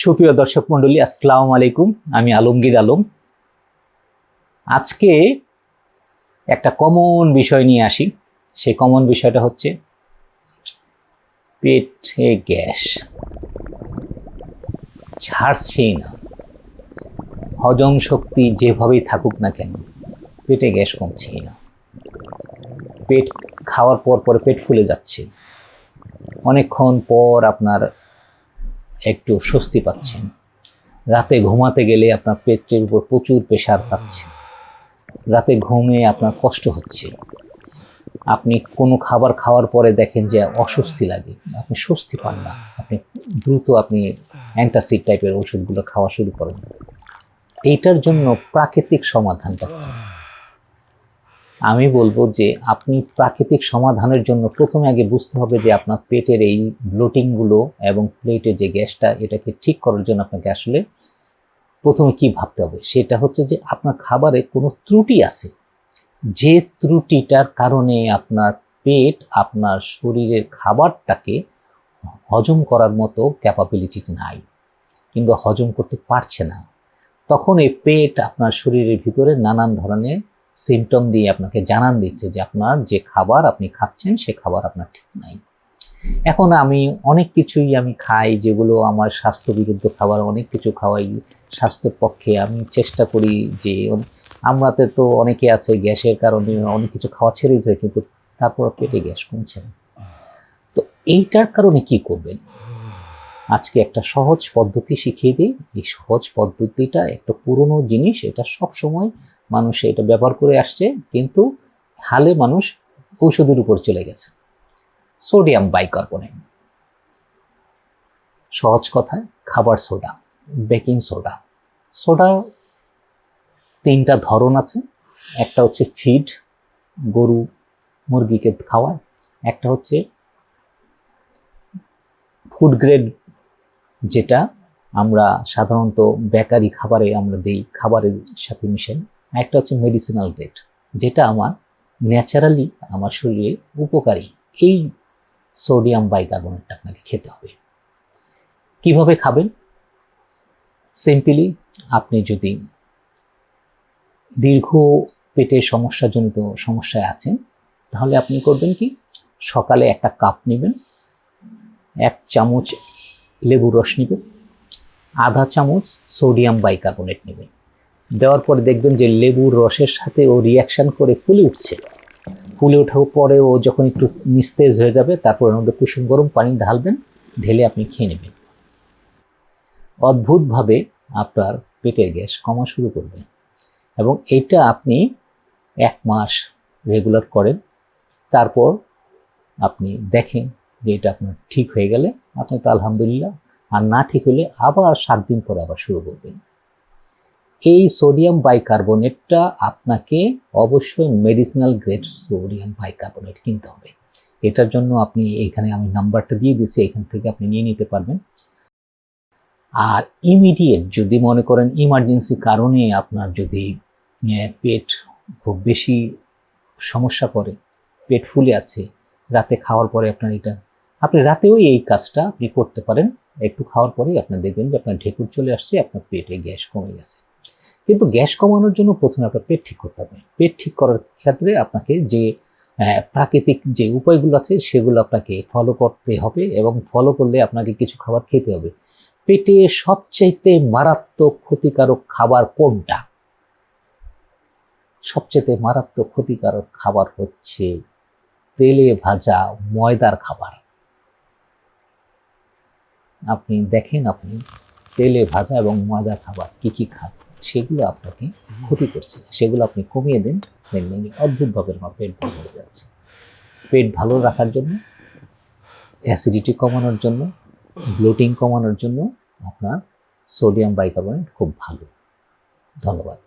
সুপ্রিয় দর্শক মণ্ডলী, আসসালামু আলাইকুম। আমি আলমগীর আলম। আজকে একটা কমন বিষয় নিয়ে আসি। সেই কমন বিষয়টা হচ্ছে পেটে গ্যাস ছাড়ছেই না। হজম শক্তি যেভাবেই থাকুক না কেন, পেটে গ্যাস কমছেই না। পেট খাওয়ার পর পরে পেট ফুলে যাচ্ছে, অনেকক্ষণ পর আপনার একটু স্বস্তি পাচ্ছেন। রাতে ঘুমাতে গেলে আপনার পেটের উপর প্রচুর প্রেশার পাচ্ছে, রাতে ঘুমে আপনার কষ্ট হচ্ছে। আপনি কোনো খাবার খাওয়ার পরে দেখেন যে অস্বস্তি লাগে, আপনি স্বস্তি পান না, আপনি দ্রুত অ্যান্টাসিড টাইপের ওষুধগুলো খাওয়া শুরু করেন। এইটার জন্য প্রাকৃতিক সমাধানটা কি? আমি বলবো যে আপনি প্রাকৃতিক সমাধানের জন্য প্রথমে আগে বুঝতে হবে যে আপনার পেটের এই ব্লোটিংগুলো এবং প্লেটে যে গ্যাসটা, এটাকে ঠিক করার জন্য আপনাকে আসলে প্রথমে কি ভাবতে হবে, সেটা হচ্ছে যে আপনার খাবারে কোনো ত্রুটি আছে। যে ত্রুটিটার কারণে আপনার পেট আপনার শরীরের খাবারটাকে হজম করার মতো ক্যাপাবিলিটি নাই, কিংবা হজম করতে পারছে না, তখন এই পেট আপনার শরীরের ভিতরে নানান ধরনের সিমটম দিয়ে আপনাকে জানান দিচ্ছে যে আপনার যে খাবার আপনি খাচ্ছেন সে খাবার আপনার ঠিক নাই। এখন আমি অনেক কিছুই খাই যেগুলো আমার স্বাস্থ্য বিরুদ্ধ খাবার, অনেক কিছু খাওয়াই স্বাস্থ্যের পক্ষে। আমি চেষ্টা করি যে আমরাতে তো অনেকে আছে গ্যাসের কারণে অনেক কিছু খাওয়া ছেড়েছে, কিন্তু তারপর পেটে গ্যাস কমছে না। তো এইটার কারণে কি করবেন? আজকে একটা সহজ পদ্ধতি শিখিয়ে দিই। এই সহজ পদ্ধতিটা একটা পুরনো জিনিস, এটা সব সময় মানুষ এটা ব্যবহার করে আসছে, কিন্তু হালে মানুষ ঔষধের উপর চলে গেছে। সোডিয়াম বাইকার্বনেট, সহজ কথায় খাবার সোডা, বেকিং সোডা। সোডা তিনটা ধরন আছে। একটা হচ্ছে ফিড, গরু মুরগিকে খাওয়ায়। একটা হচ্ছে ফুড গ্রেড, যেটা আমরা সাধারণত বেকারি খাবারে আমরা দিই, খাবারের সাথে মিশাই। একটা হচ্ছে মেডিসিনাল গ্রেড, যেটা আমার ন্যাচারালি আমার শরীরে উপকারী। এই সোডিয়াম বাইকার্বনেটটা আপনাকে খেতে হবে। কিভাবে খাবেন? সিম্পলি, আপনি যদি দীর্ঘ পেটের সমস্যাজনিত সমস্যায় আছেন, তাহলে আপনি করবেন কি, সকালে একটা কাপ নেবেন, 1 চামচ লেবুর রস নেবেন, আধা চামচ সোডিয়াম বাইকার্বনেট নেবেন। দেওয়ার পরে দেখবেন যে লেবুর রসের সাথে ও রিয়াকশান করে ফুলে উঠছে। ফুলে ওঠার পরে ও যখন একটু নিস্তেজ হয়ে যাবে, তারপর ওর মধ্যে কুসুম গরম পানি ঢালবেন, ঢেলে আপনি খেয়ে নেবেন। অদ্ভুতভাবে আপনার পেটের গ্যাস কমা শুরু করবে। এবং এইটা আপনি 1 মাস রেগুলার করেন, তারপর আপনি দেখেন যে এটা আপনার ঠিক হয়ে গেলে আপনি তো আলহামদুলিল্লাহ, আর না ঠিক হলে আবার 7 দিন পরে আবার শুরু করবেন। এই সোডিয়াম বাইকার্বনেটটা আপনাকে অবশ্যই মেডিসিনাল গ্রেড সোডিয়াম বাইকার্বনেট কিনতে হবে। এটার জন্য আপনি এখানে আমি নাম্বারটা দিয়ে দিচ্ছি, এখান থেকে আপনি নিয়ে নিতে পারবেন। আর ইমিডিয়েট যদি মনে করেন ইমার্জেন্সি কারণে আপনার যদি পেট খুব বেশি সমস্যা করে, পেট ফুলে আছে, রাতে খাওয়ার পরে আপনার আপনি রাতেও এই কাজটা আপনি করতে পারেন। একটু খাওয়ার পরেই আপনি দেখবেন যে আপনার ঢেকুর চলে আসছে, আপনার পেটে গ্যাস কমে গেছে। কিন্তু গ্যাস কমানোর জন্য প্রথমে আপনার পেট ঠিক করতে হবে। পেট ঠিক করার ক্ষেত্রে আপনাকে যে প্রাকৃতিক যে উপায়গুলো আছে সেগুলো আপনাকে ফলো করতে হবে, এবং ফলো করলে আপনাকে কিছু খাবার খেতে হবে। পেটে সবচাইতে মারাত্মক ক্ষতিকারক খাবার কোনটা? সবচেয়ে মারাত্মক ক্ষতিকারক খাবার হচ্ছে তেলে ভাজা ময়দার খাবার। আপনি দেখেন, আপনি তেলে ভাজা এবং ময়দার খাবার কি কি খান, সেগুলো আপনাকে ক্ষতি করছে। সেগুলো আপনি কমিয়ে দেন, দেখবেন যে অদ্ভুতভাবে আমার পেট ভালো হয়ে যাচ্ছে। পেট ভালো রাখার জন্য, অ্যাসিডিটি কমানোর জন্য, ব্লোটিং কমানোর জন্য আপনার সোডিয়াম বাইকার্বনেট খুব ভালো। ধন্যবাদ।